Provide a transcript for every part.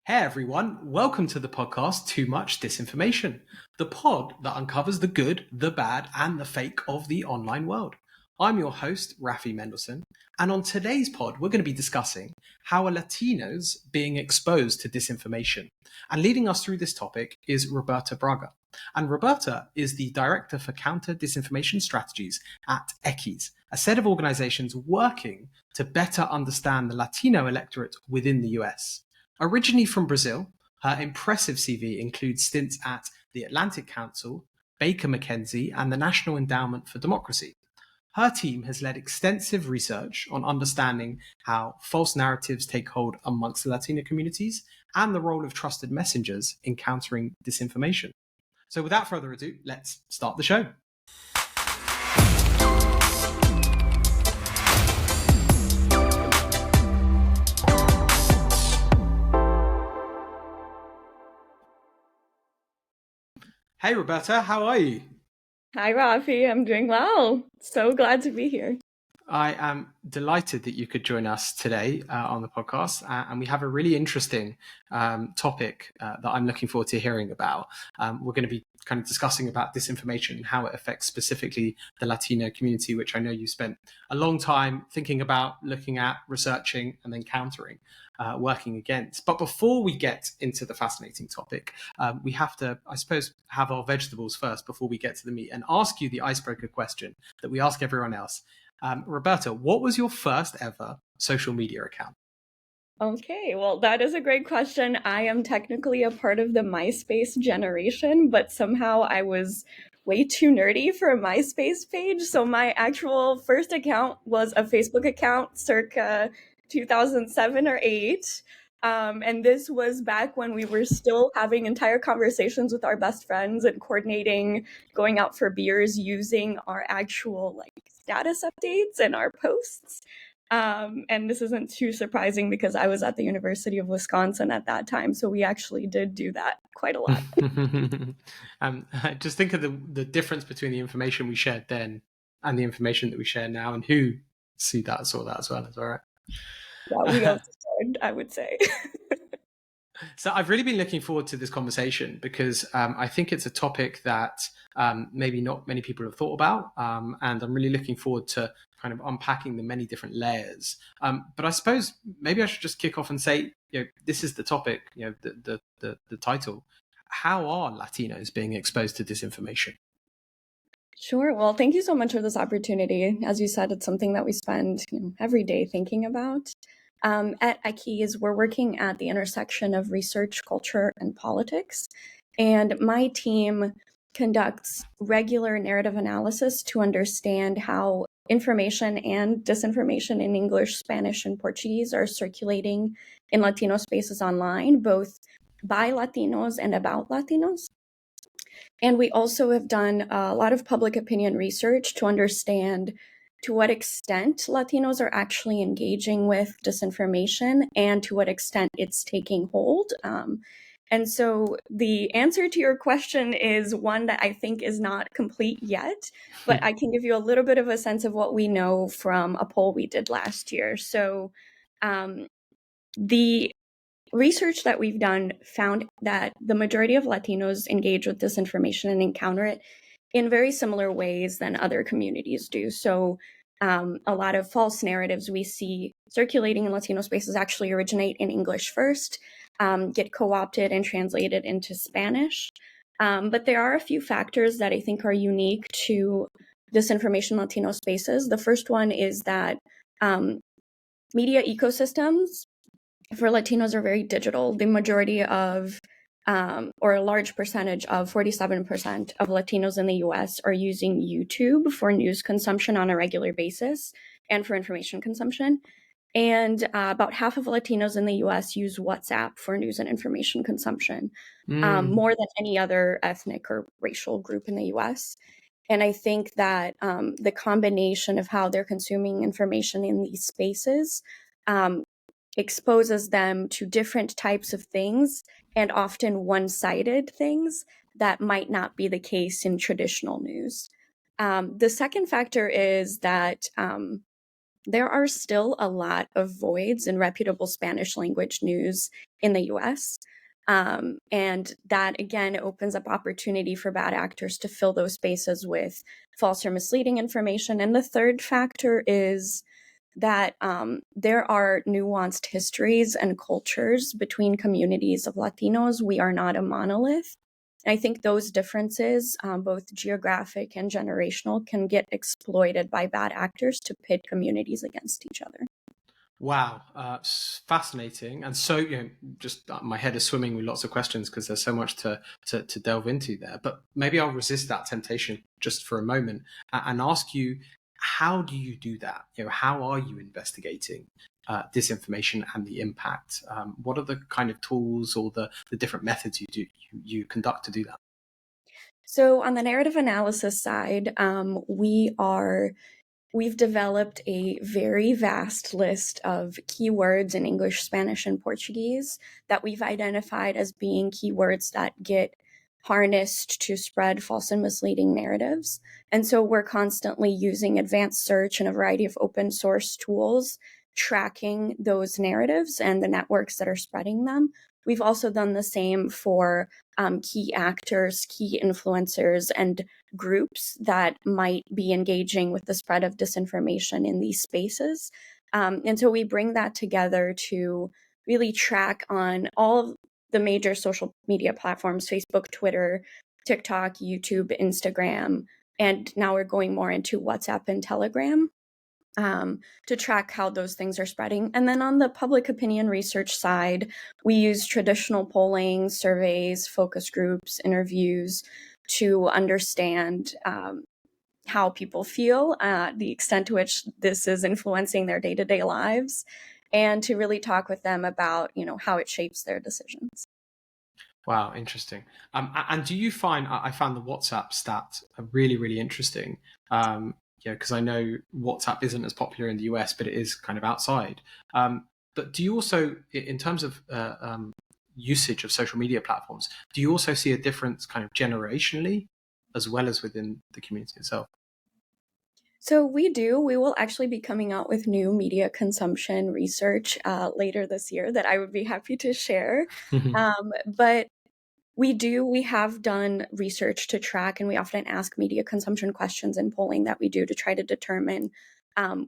Hey everyone, welcome to the podcast Too Much Disinformation, the pod that uncovers the good, the bad, and the fake of the online world. I'm your host, Rafi Mendelsohn, and on today's pod, we're going to be discussing how are Latinos being exposed to disinformation. And leading us through this topic is Roberta Braga. And Roberta is the Director for Counter-Disinformation Strategies at Equis, a set of organizations working to better understand the Latino electorate within the US. Originally from Brazil, her impressive CV includes stints at the Atlantic Council, Baker McKenzie, and the National Endowment for Democracy. Her team has led extensive research on understanding how false narratives take hold amongst the Latino communities and the role of trusted messengers in countering disinformation. So without further ado, let's start the show. Hey, Roberta, how are you? Hi, Rafi. I'm doing well. So glad to be here. I am delighted that you could join us today on the podcast. And we have a really interesting topic that I'm looking forward to hearing about. We're going to be kind of discussing about disinformation and how it affects specifically the Latino community, which I know you spent a long time thinking about, looking at, researching, and then countering. Working against. But before we get into the fascinating topic, we have to, I suppose, have our vegetables first before we get to the meat and ask you the icebreaker question that we ask everyone else. Roberta, what was your first ever social media account? Okay, well, that is a great question. I am technically a part of the MySpace generation, but somehow I was way too nerdy for a MySpace page. So my actual first account was a Facebook account circa 2007 or 8. And this was back when we were still having entire conversations with our best friends and coordinating going out for beers using our actual status updates and our posts. And this isn't too surprising because I was at the University of Wisconsin at that time. So we actually did do that quite a lot. Just think of the difference between the information we shared then and the information that we share now, and who saw that as well. Is all right. Yeah, we overstood, I would say. So I've really been looking forward to this conversation because I think it's a topic that maybe not many people have thought about. And I'm really looking forward to kind of unpacking the many different layers. But I suppose maybe I should just kick off and say, this is the topic, the title. How are Latinos being exposed to disinformation? Sure. Well, thank you so much for this opportunity. As you said, it's something that we spend every day thinking about. At Equis, we're working at the intersection of research, culture, and politics. And my team conducts regular narrative analysis to understand how information and disinformation in English, Spanish, and Portuguese are circulating in Latino spaces online, both by Latinos and about Latinos. And we also have done a lot of public opinion research to understand to what extent Latinos are actually engaging with disinformation and to what extent it's taking hold. And so the answer to your question is one that I think is not complete yet, but I can give you a little bit of a sense of what we know from a poll we did last year. So the research that we've done found that the majority of Latinos engage with disinformation and encounter it in very similar ways than other communities do. So a lot of false narratives we see circulating in Latino spaces actually originate in English first, get co-opted and translated into Spanish. But there are a few factors that I think are unique to disinformation in Latino spaces. The first one is that media ecosystems for Latinos are very digital. The majority of, or a large percentage of 47% of Latinos in the US are using YouTube for news consumption on a regular basis and for information consumption. And about half of Latinos in the US use WhatsApp for news and information consumption, more than any other ethnic or racial group in the US. And I think that the combination of how they're consuming information in these spaces exposes them to different types of things and often one-sided things that might not be the case in traditional news. The second factor is that there are still a lot of voids in reputable Spanish language news in the US. And that again opens up opportunity for bad actors to fill those spaces with false or misleading information. And the third factor is that there are nuanced histories and cultures between communities of Latinos. We are not a monolith. And I think those differences, both geographic and generational, can get exploited by bad actors to pit communities against each other. Wow, fascinating. And so, just my head is swimming with lots of questions because there's so much to delve into there. But maybe I'll resist that temptation just for a moment and ask you, how do you do that? How are you investigating disinformation and the impact? What are the kind of tools or the different methods you conduct to do that? So on the narrative analysis side, we've developed a very vast list of keywords in English, Spanish, and Portuguese that we've identified as being keywords that get harnessed to spread false and misleading narratives. And so we're constantly using advanced search and a variety of open source tools tracking those narratives and the networks that are spreading them. We've also done the same for key actors, key influencers, and groups that might be engaging with the spread of disinformation in these spaces. And so we bring that together to really track on all of the major social media platforms: Facebook, Twitter, TikTok, YouTube, Instagram, and now we're going more into WhatsApp and Telegram. To track how those things are spreading. And then on the public opinion research side, we use traditional polling, surveys, focus groups, interviews to understand how people feel, the extent to which this is influencing their day-to-day lives, and to really talk with them about, how it shapes their decisions. Wow, interesting. And do you find, I found the WhatsApp stat really, really interesting. Because I know WhatsApp isn't as popular in the US, but it is kind of outside. But do you also, in terms of usage of social media platforms, do you also see a difference kind of generationally as well as within the community itself? So we do. We will actually be coming out with new media consumption research later this year that I would be happy to share. But we have done research to track, and we often ask media consumption questions in polling that we do to try to determine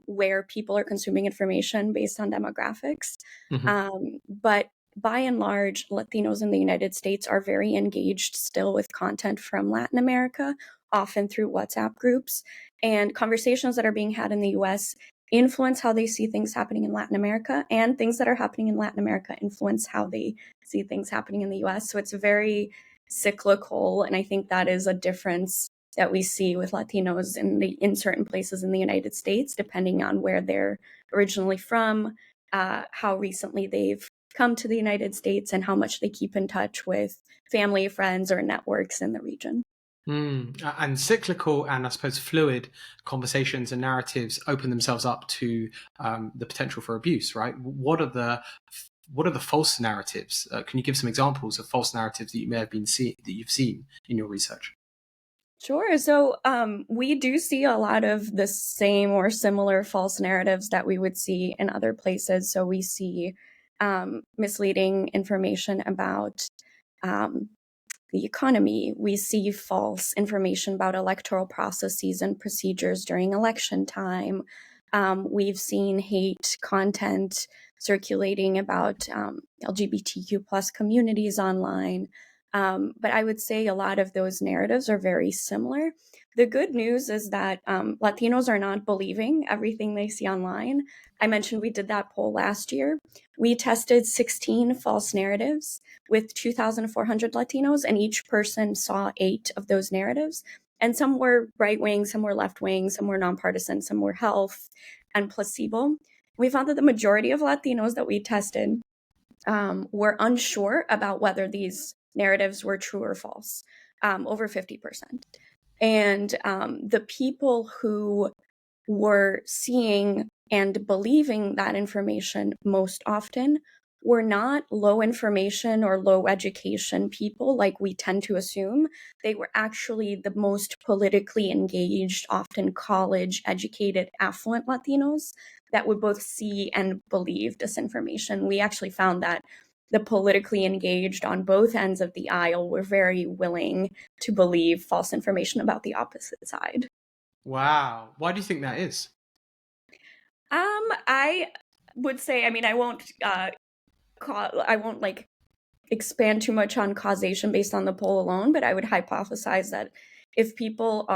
where people are consuming information based on demographics. Mhm. But by and large, Latinos in the United States are very engaged still with content from Latin America, often through WhatsApp groups. And conversations that are being had in the US influence how they see things happening in Latin America, and things that are happening in Latin America influence how they see things happening in the US. So it's very cyclical. And I think that is a difference that we see with Latinos in certain places in the United States, depending on where they're originally from, how recently they've come to the United States, and how much they keep in touch with family, friends, or networks in the region. And cyclical and I suppose fluid conversations and narratives open themselves up to the potential for abuse, right? What are the false narratives? Can you give some examples of false narratives that you may have that you've seen in your research? Sure. So we do see a lot of the same or similar false narratives that we would see in other places. So we see misleading information about um, the economy. We see false information about electoral processes and procedures during election time. We've seen hate content circulating about LGBTQ plus communities online. But I would say a lot of those narratives are very similar. The good news is that Latinos are not believing everything they see online. I mentioned we did that poll last year. We tested 16 false narratives with 2,400 Latinos, and each person saw 8 of those narratives. And some were right wing, some were left wing, some were nonpartisan, some were health and placebo. We found that the majority of Latinos that we tested were unsure about whether these narratives were true or false, over 50%. And the people who were seeing and believing that information most often were not low information or low education people like we tend to assume. They were actually the most politically engaged, often college educated, affluent Latinos that would both see and believe disinformation. We actually found that the politically engaged on both ends of the aisle were very willing to believe false information about the opposite side. Wow. Why do you think that is? I would say, I mean, I won't like expand too much on causation based on the poll alone, but I would hypothesize that if people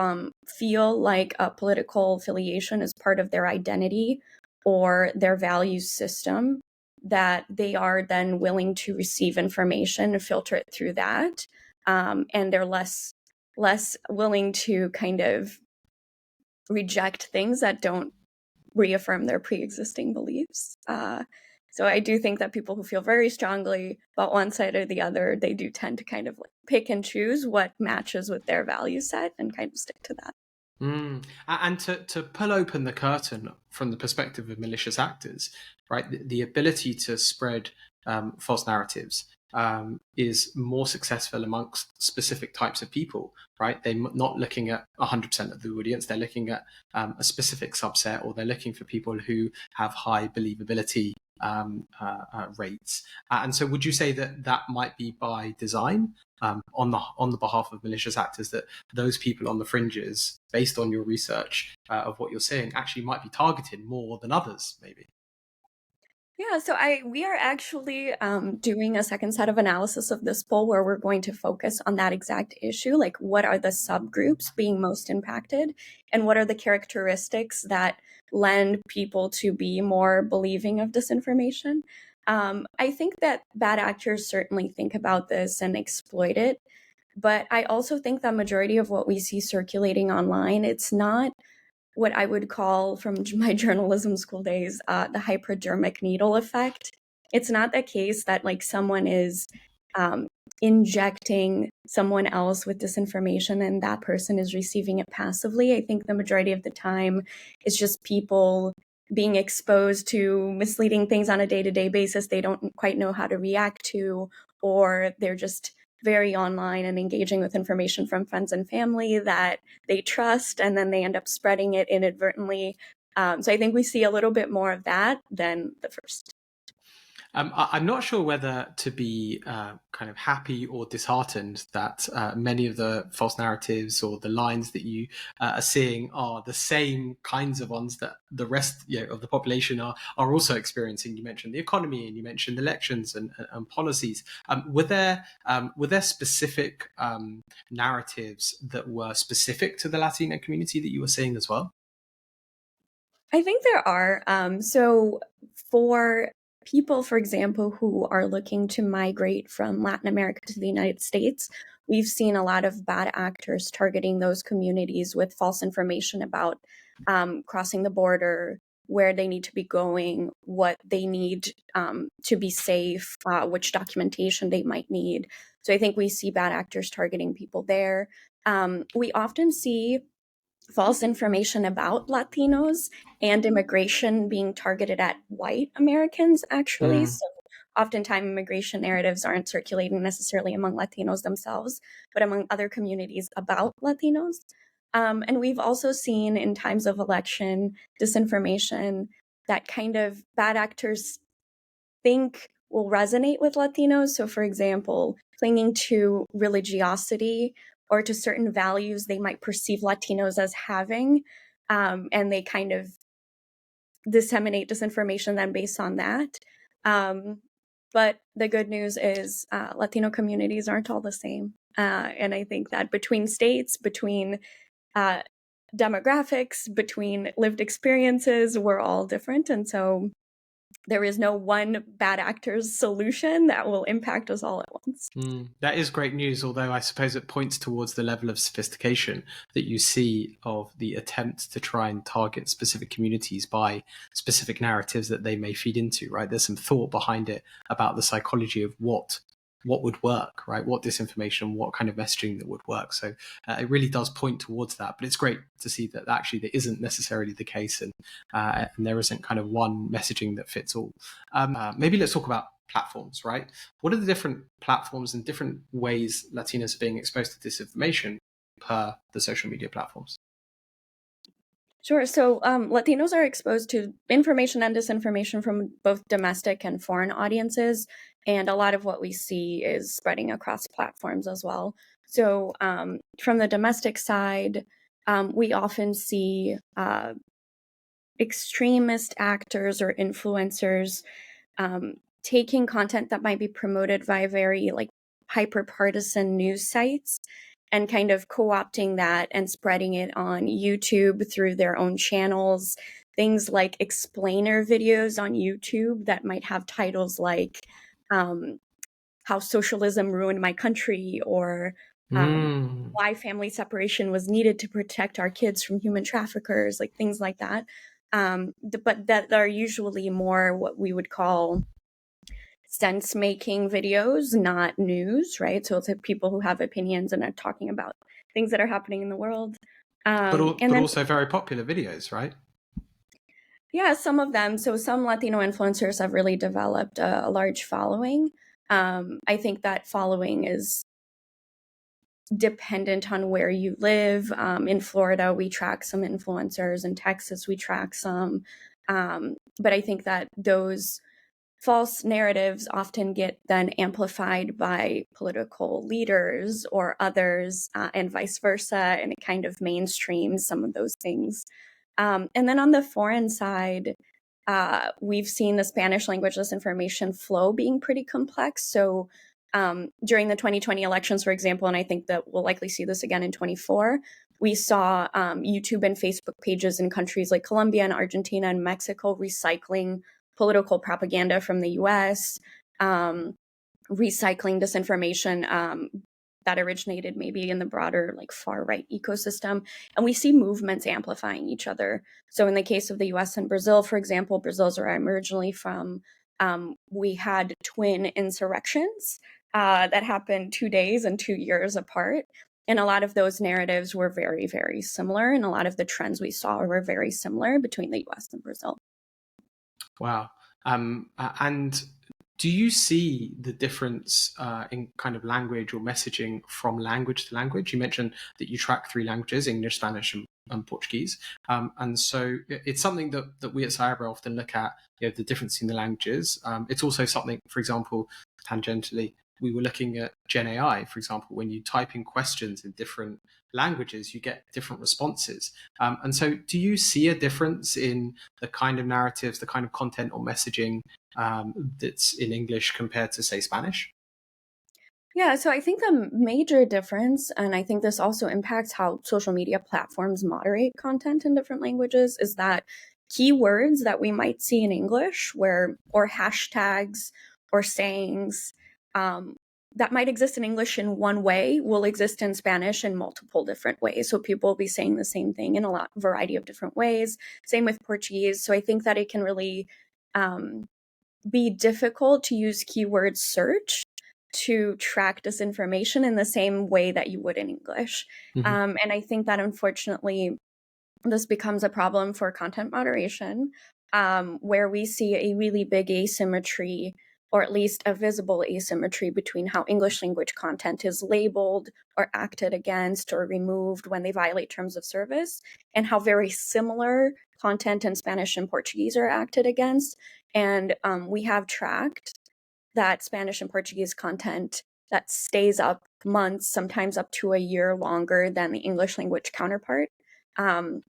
feel like a political affiliation is part of their identity or their values system, that they are then willing to receive information and filter it through that, and they're less willing to kind of reject things that don't reaffirm their pre-existing beliefs. So I do think that people who feel very strongly about one side or the other, they do tend to kind of like pick and choose what matches with their value set and kind of stick to that. And to pull open the curtain from the perspective of malicious actors, right, the ability to spread false narratives is more successful amongst specific types of people, right? They're not looking at 100% of the audience. They're looking at a specific subset, or they're looking for people who have high believability rates. And so would you say that that might be by design on the behalf of malicious actors, that those people on the fringes, based on your research of what you're seeing, actually might be targeted more than others, maybe? Yeah, so we are actually doing a second set of analysis of this poll where we're going to focus on that exact issue, like what are the subgroups being most impacted, and what are the characteristics that lend people to be more believing of disinformation. I think that bad actors certainly think about this and exploit it, but I also think the majority of what we see circulating online, it's not what I would call from my journalism school days, the hypodermic needle effect. It's not the case that like someone is um, injecting someone else with disinformation and that person is receiving it passively. I think the majority of the time it's just people being exposed to misleading things on a day-to-day basis they don't quite know how to react to, or they're just very online and engaging with information from friends and family that they trust, and then they end up spreading it inadvertently. So I think we see a little bit more of that than the first. I'm not sure whether to be kind of happy or disheartened that many of the false narratives or the lines that you are seeing are the same kinds of ones that the rest, of the population are also experiencing. You mentioned the economy and you mentioned elections and policies. Were there specific narratives that were specific to the Latino community that you were seeing as well? I think there are. So for people, for example, who are looking to migrate from Latin America to the United States, we've seen a lot of bad actors targeting those communities with false information about crossing the border, where they need to be going, what they need to be safe, which documentation they might need. So I think we see bad actors targeting people there. We often see false information about Latinos and immigration being targeted at white Americans, actually. Mm. So oftentimes immigration narratives aren't circulating necessarily among Latinos themselves, but among other communities about Latinos. And we've also seen in times of election disinformation that kind of bad actors think will resonate with Latinos. So, for example, clinging to religiosity or to certain values they might perceive Latinos as having, and they kind of disseminate disinformation then based on that. Um, but the good news is Latino communities aren't all the same. And I think that between states, between uh, demographics, between lived experiences, we're all different. And so there is no one bad actor's solution that will impact us all at once. That is great news, although I suppose it points towards the level of sophistication that you see of the attempt to try and target specific communities by specific narratives that they may feed into, right? There's some thought behind it about the psychology of what would work, right? What disinformation, what kind of messaging that would work. So it really does point towards that. But it's great to see that actually that isn't necessarily the case, and there isn't kind of one messaging that fits all. Maybe let's talk about platforms, right? What are the different platforms and different ways Latinos are being exposed to disinformation per the social media platforms? Sure. So Latinos are exposed to information and disinformation from both domestic and foreign audiences. And a lot of what we see is spreading across platforms as well. So from the domestic side, we often see extremist actors or influencers taking content that might be promoted by very like hyper partisan news sites and kind of co-opting that and spreading it on YouTube through their own channels. Things like explainer videos on YouTube that might have titles like um, "How Socialism Ruined My Country" or Mm. "Why Family Separation Was Needed to Protect Our Kids from Human Traffickers," like things like that. But that are usually more what we would call sense making videos, not news, right? So it's people who have opinions and are talking about things that are happening in the world. And But then, also very popular videos, right? yeah, some of them. So some Latino influencers have really developed a large following. I think that following is dependent on where you live. In Florida, we track some influencers. In Texas, we track some. But I think that those false narratives often get then amplified by political leaders or others, and vice versa, and it kind of mainstreams some of those things. And then on the foreign side, we've seen the Spanish language disinformation flow being pretty complex. So during the 2020 elections, for example, and I think that we'll likely see this again in 24, we saw YouTube and Facebook pages in countries like Colombia and Argentina and Mexico recycling political propaganda from the US, recycling disinformation that originated maybe in the broader like far right ecosystem. And we see movements amplifying each other. So in the case of the US and Brazil, for example, Brazil's where I'm originally from, we had twin insurrections that happened 2 days and 2 years apart. And a lot of those narratives were very, very similar. And a lot of the trends we saw were very similar between the US and Brazil. Wow. And do you see the difference in kind of language or messaging from language to language? You mentioned that you track three languages, English, Spanish, and Portuguese. And so it's something that we at Cyber often look at, the difference in the languages. It's also something, for example, tangentially, we were looking at Gen AI, for example, when you type in questions in different languages, you get different responses. And so do you see a difference in the kind of narratives, the kind of content or messaging that's in English compared to, say, Spanish? Yeah, so I think the major difference, and I think this also impacts how social media platforms moderate content in different languages, is that keywords that we might see in English, or hashtags or sayings that might exist in English in one way will exist in Spanish in multiple different ways. So people will be saying the same thing in a variety of different ways. Same with Portuguese. So I think that it can really um, be difficult to use keyword search to track disinformation in the same way that you would in English. Mm-hmm. And I think that unfortunately, this becomes a problem for content moderation, where we see a really big asymmetry, or at least a visible asymmetry, between how English language content is labeled or acted against or removed when they violate terms of service, and how very similar content in Spanish and Portuguese are acted against. And we have tracked that Spanish and Portuguese content that stays up months, sometimes up to a year longer than the English language counterpart.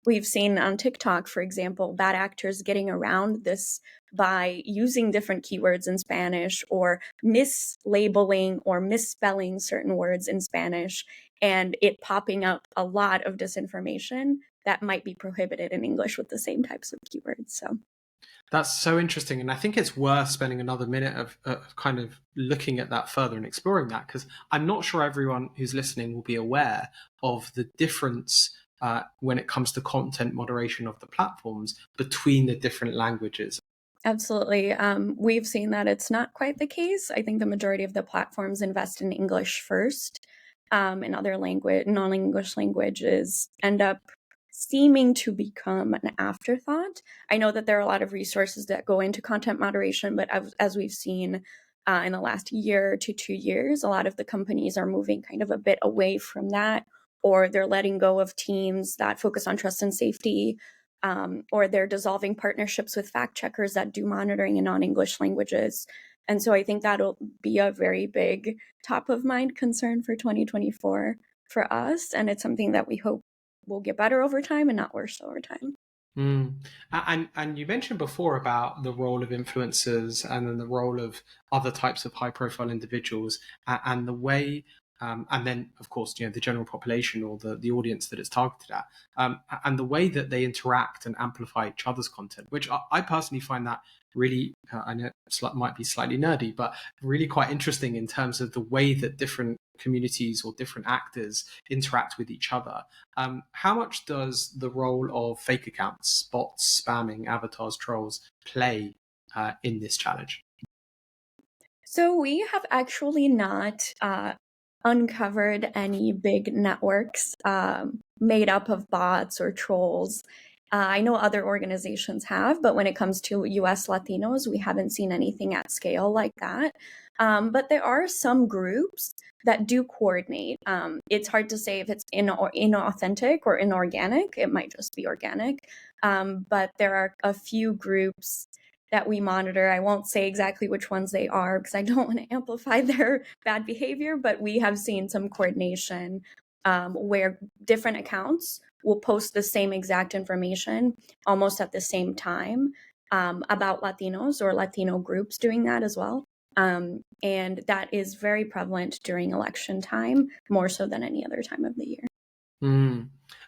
We've seen on TikTok, for example, bad actors getting around this by using different keywords in Spanish or mislabeling or misspelling certain words in Spanish, and it popping up a lot of disinformation that might be prohibited in English with the same types of keywords. So That's so interesting. And I think it's worth spending another minute of kind of looking at that further and exploring that, because I'm not sure everyone who's listening will be aware of the difference when it comes to content moderation of the platforms between the different languages. absolutely. We've seen that it's not quite the case. I think the majority of the platforms invest in English first, and other language, non-English languages end up seeming to become an afterthought. I know that there are a lot of resources that go into content moderation, but as we've seen in the last year to 2 years, a lot of the companies are moving kind of a bit away from that, or they're letting go of teams that focus on trust and safety, or they're dissolving partnerships with fact checkers that do monitoring in non-English languages. And so I think that'll be a very big top of mind concern for 2024 for us. And it's something that we hope will get better over time and not worse over time. And you mentioned before about the role of influencers and then the role of other types of high profile individuals and the way and then of course the general population or the audience that it's targeted at, and the way that they interact and amplify each other's content, which I personally find that really I know it might be slightly nerdy, but really quite interesting in terms of the way that different communities or different actors interact with each other. How much does the role of fake accounts, bots, spamming, avatars, trolls play in this challenge? So we have actually not uncovered any big networks made up of bots or trolls. I know other organizations have, but when it comes to US Latinos, we haven't seen anything at scale like that. But there are some groups that do coordinate. It's hard to say if it's inauthentic or inorganic. It might just be organic. But there are a few groups that we monitor. I won't say exactly which ones they are because I don't want to amplify their bad behavior, but we have seen some coordination where different accounts will post the same exact information almost at the same time about Latinos or Latino groups doing that as well. And that is very prevalent during election time, more so than any other time of the year.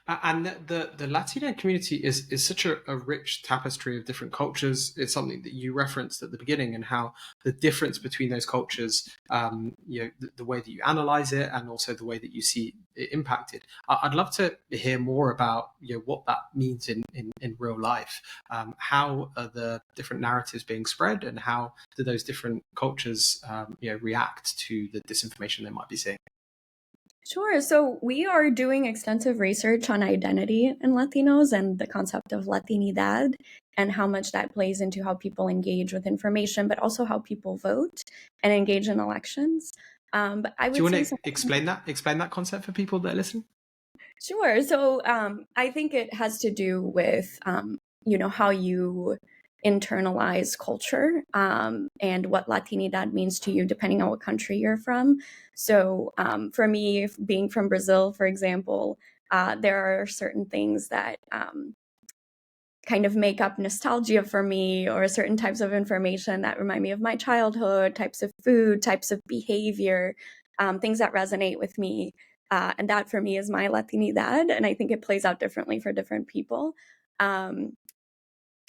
And the Latino community is such a rich tapestry of different cultures. It's something that you referenced at the beginning, and how the difference between those cultures, the way that you analyze it, and also the way that you see it impacted. I'd love to hear more about what that means in real life. How are the different narratives being spread, and how do those different cultures react to the disinformation they might be seeing? Sure. So we are doing extensive research on identity in Latinos and the concept of Latinidad and how much that plays into how people engage with information, but also how people vote and engage in elections. But I Do you would want say to explain that concept for people that listen? Sure. So I think it has to do with, how you internalize culture and what Latinidad means to you, depending on what country you're from. So for me, being from Brazil, for example, there are certain things that kind of make up nostalgia for me, or certain types of information that remind me of my childhood, types of food, types of behavior, things that resonate with me. And that for me is my Latinidad. And I think it plays out differently for different people. Um,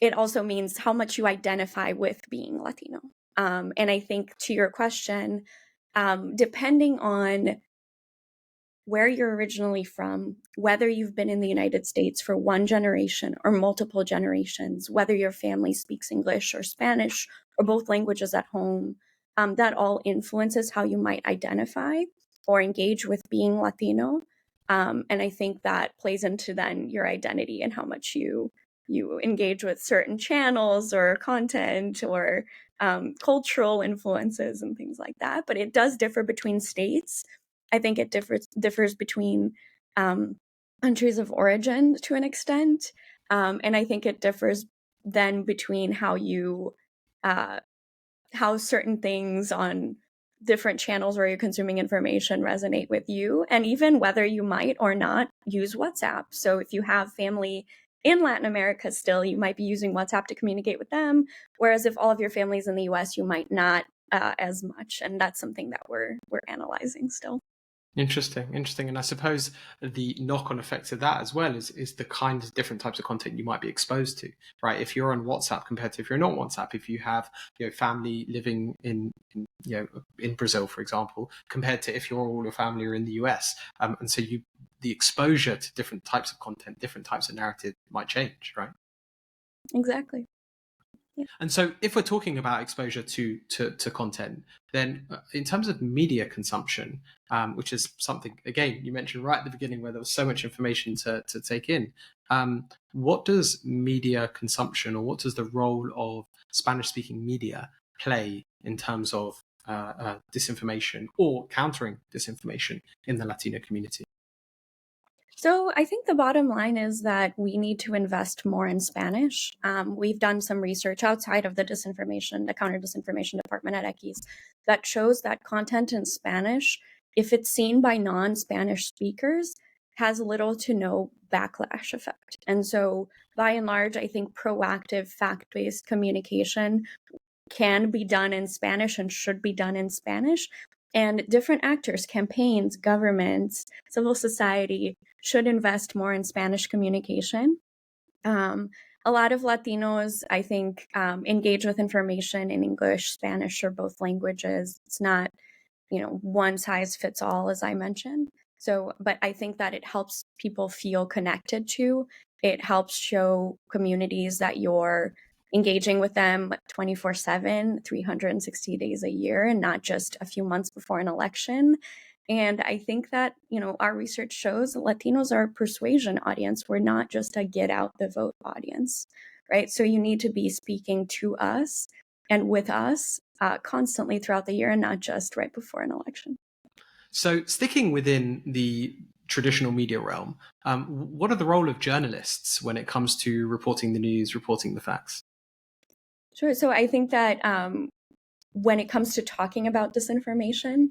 it also means how much you identify with being Latino. And I think to your question, depending on where you're originally from, whether you've been in the United States for one generation or multiple generations, whether your family speaks English or Spanish or both languages at home, that all influences how you might identify or engage with being Latino. And I think that plays into then your identity and how much you engage with certain channels or content or cultural influences and things like that. But it does differ between states. I think it differs between countries of origin to an extent, and I think it differs then between how you how certain things on different channels where you're consuming information resonate with you, and even whether you might or not use WhatsApp. So if you have family in Latin America still, you might be using WhatsApp to communicate with them, whereas if all of your family is in the US, you might not as much, and that's something that we're analyzing still. Interesting. And I suppose the knock-on effect of that as well is the kind of different types of content you might be exposed to, right? If you're on WhatsApp compared to if you're not on WhatsApp, if you have family living in Brazil, for example, compared to if all your family are in the US, and so the exposure to different types of content, different types of narrative might change, right? Exactly. Yeah. And so if we're talking about exposure to content, then in terms of media consumption, which is something, again, you mentioned right at the beginning where there was so much information to take in, What does media consumption, or what does the role of Spanish-speaking media play in terms of disinformation or countering disinformation in the Latino community? So I think the bottom line is that we need to invest more in Spanish. We've done some research outside of the counter-disinformation department at Equis, that shows that content in Spanish, if it's seen by non-Spanish speakers, has little to no backlash effect. And so by and large, I think proactive fact-based communication can be done in Spanish and should be done in Spanish. And different actors, campaigns, governments, civil society should invest more in Spanish communication. A lot of Latinos, I think, engage with information in English, Spanish, or both languages. It's not, one size fits all, as I mentioned. So, but I think that it helps people feel connected to. It helps show communities that you're engaging with them 24/7, 360 days a year, and not just a few months before an election. And I think that, our research shows Latinos are a persuasion audience. We're not just a get out the vote audience, right? So you need to be speaking to us and with us constantly throughout the year, and not just right before an election. So, sticking within the traditional media realm, what are the role of journalists when it comes to reporting the news, reporting the facts? Sure. So I think that when it comes to talking about disinformation,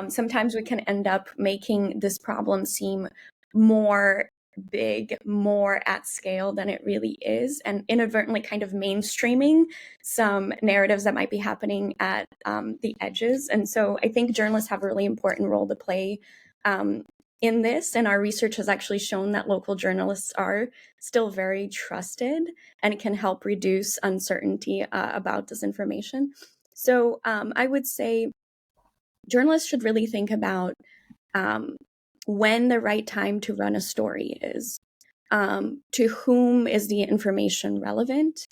sometimes we can end up making this problem seem more big, more at scale than it really is, and inadvertently kind of mainstreaming some narratives that might be happening at the edges. And so I think journalists have a really important role to play in this. And our research has actually shown that local journalists are still very trusted, and it can help reduce uncertainty about disinformation. So I would say journalists should really think about when the right time to run a story is. To whom is the information relevant?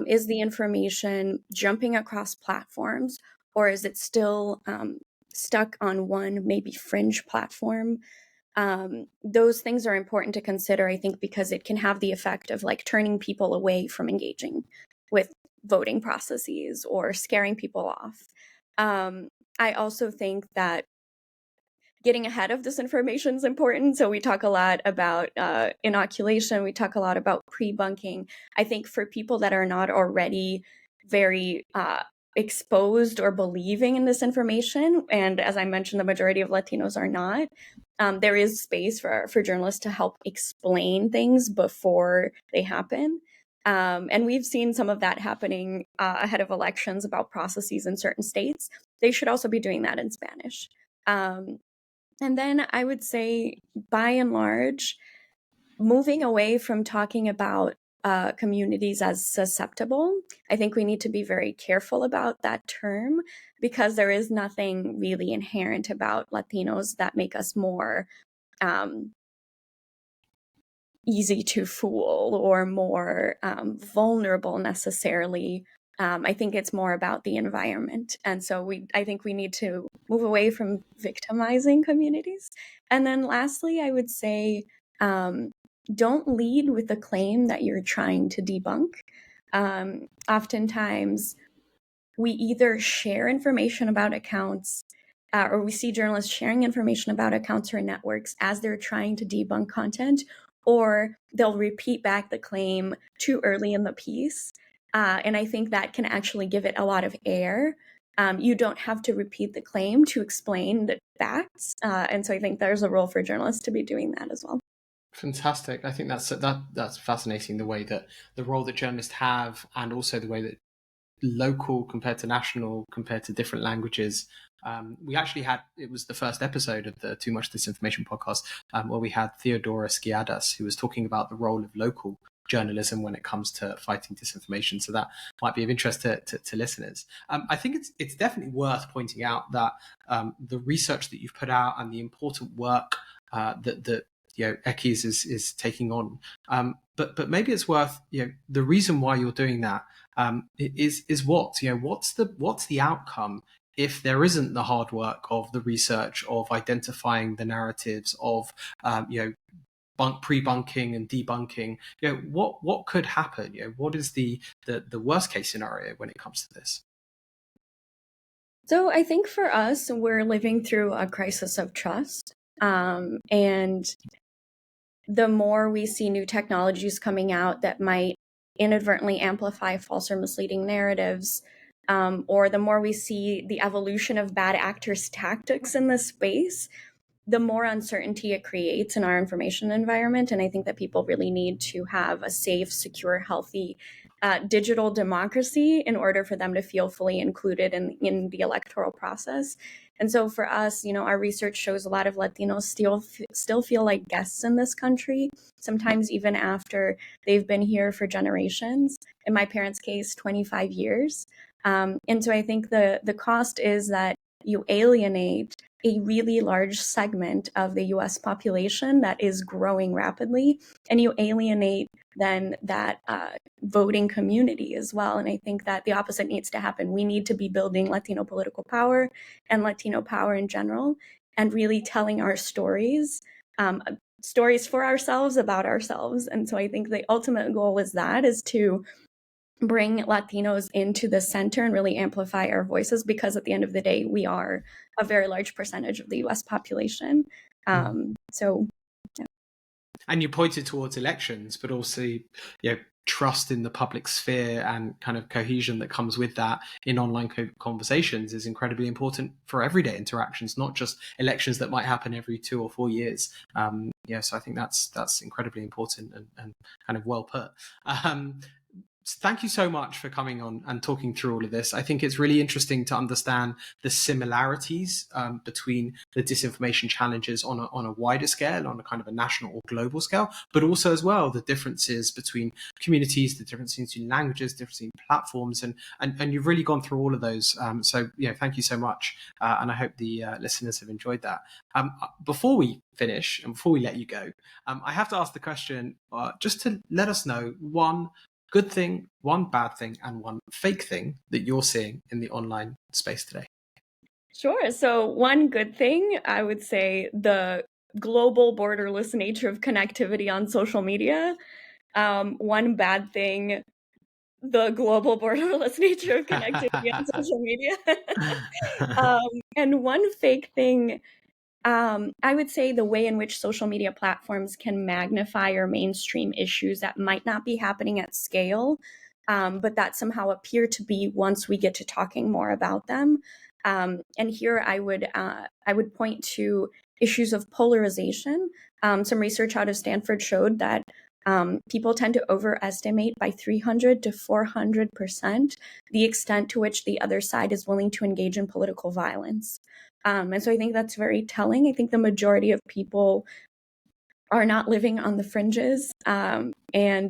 Is the information jumping across platforms, or is it still stuck on one maybe fringe platform? Those things are important to consider, I think, because it can have the effect of like turning people away from engaging with voting processes or scaring people off. I also think that getting ahead of disinformation is important. So we talk a lot about inoculation. We talk a lot about pre-bunking. I think for people that are not already very exposed or believing in this information, and as I mentioned, the majority of Latinos are not, there is space for journalists to help explain things before they happen. And we've seen some of that happening ahead of elections about processes in certain states. They should also be doing that in Spanish. And then I would say, by and large, moving away from talking about communities as susceptible, I think we need to be very careful about that term, because there is nothing really inherent about Latinos that make us more easy to fool or more vulnerable necessarily. I think it's more about the environment. And so I think we need to move away from victimizing communities. And then lastly, I would say, don't lead with the claim that you're trying to debunk. Oftentimes, we either share information about accounts, or we see journalists sharing information about accounts or networks as they're trying to debunk content, or they'll repeat back the claim too early in the piece. And I think that can actually give it a lot of air. You don't have to repeat the claim to explain the facts. And so I think there's a role for journalists to be doing that as well. Fantastic. I think that's fascinating, the way that the role that journalists have, and also the way that local compared to national, compared to different languages. We actually had, it was the first episode of the Too Much Disinformation podcast, where we had Theodora Skiadas, who was talking about the role of local journalism when it comes to fighting disinformation. So that might be of interest to listeners. I think it's definitely worth pointing out that the research that you've put out and the important work that Equis is taking on. But maybe it's worth, the reason why you're doing that is what's the outcome if there isn't the hard work of the research, of identifying the narratives, of pre-bunking and debunking. What could happen? What is the worst case scenario when it comes to this? So I think for us, we're living through a crisis of trust. And the more we see new technologies coming out that might inadvertently amplify false or misleading narratives, or the more we see the evolution of bad actors' tactics in this space, the more uncertainty it creates in our information environment. And I think that people really need to have a safe, secure, healthy digital democracy in order for them to feel fully included in the electoral process. And so for us, our research shows a lot of Latinos still feel like guests in this country, sometimes even after they've been here for generations. In my parents' case, 25 years. And so I think the cost is that you alienate a really large segment of the US population that is growing rapidly, and you alienate then that voting community as well. And I think that the opposite needs to happen. We need to be building Latino political power and Latino power in general, and really telling our stories, stories for ourselves, about ourselves. And so I think the ultimate goal is to bring Latinos into the center and really amplify our voices, because at the end of the day, we are a very large percentage of the US population. So, yeah. And you pointed towards elections, but also, trust in the public sphere and kind of cohesion that comes with that in online conversations is incredibly important for everyday interactions, not just elections that might happen every 2 or 4 years. So I think that's incredibly important and kind of well put. Thank you so much for coming on and talking through all of this. I think it's really interesting to understand the similarities between the disinformation challenges on a wider scale, on a kind of a national or global scale, but also as well the differences between communities, the differences between languages, differences in platforms, and you've really gone through all of those. So thank you so much, and I hope the listeners have enjoyed that. Before we finish and before we let you go, I have to ask the question just to let us know one good thing, one bad thing, and one fake thing that you're seeing in the online space today. Sure. So one good thing, I would say the global borderless nature of connectivity on social media. One bad thing, the global borderless nature of connectivity on social media. And one fake thing, I would say the way in which social media platforms can magnify or mainstream issues that might not be happening at scale, but that somehow appear to be once we get to talking more about them. And here I would point to issues of polarization. Some research out of Stanford showed that people tend to overestimate by 300 to 400% the extent to which the other side is willing to engage in political violence. And so I think that's very telling. I think the majority of people are not living on the fringes, and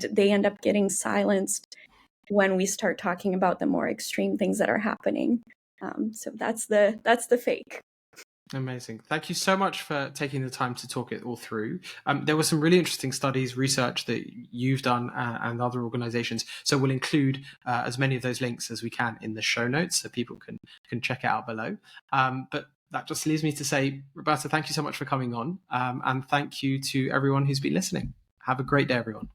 they end up getting silenced when we start talking about the more extreme things that are happening. So that's the fake. Amazing. Thank you so much for taking the time to talk it all through. There were some really interesting studies, research that you've done and other organizations. So we'll include as many of those links as we can in the show notes so people can check it out below. But that just leaves me to say, Roberta, thank you so much for coming on. And thank you to everyone who's been listening. Have a great day, everyone.